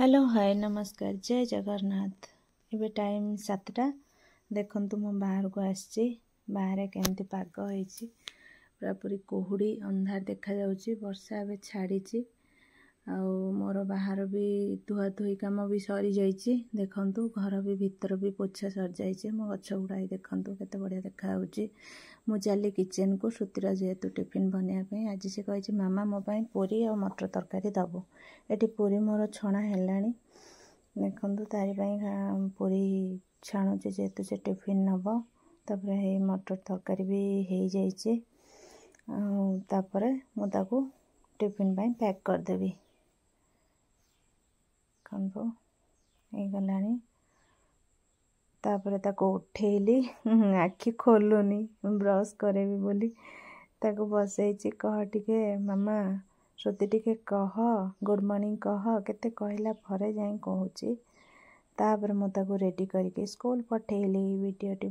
Hello hi नमस्कार जय जगन्नाथ। एबे टाइम 7टा देखंतु मो बाहर को आसी बाहर केमती पाग होईची पूरा पूरी कोहुड़ी अंधार देखा जाउची। वर्षा एबे छाड़ीची आ मोर बाहर भी धुआ धुई काम भी सरी जाइची। देखंतु घर भी भीतर भी पोछा सर जाइची। मो गछ गुड़ाई देखंतु केते बढ़िया देखा होउची। मु चली किचन को सुतीरा जेहेतु टिफिन बनिया पे आज से कही मामा मो पाई पूरी और मटर तरकारी दबो। एटी पूरी मोर छणा हेलाणी देखंतु तारी पाई पूरी छाणुचे जेहेतु से टिफिन नब। तापरे हे मटर तरकारी भी हो जाइए। तापरे मु ताकू टिफिन पाई पैक कर देबी। कंदो हे गलानी तापरे ताको उठेली आखि खोलुनी ब्रश करेबी बोली ताको बसैची। कह टिके मामा श्रुति टिके कह गुड मॉर्निंग कह केते कहला फरे जाई कहूची। तापर मु ताको रेडी करके स्कूल पठेली। Video T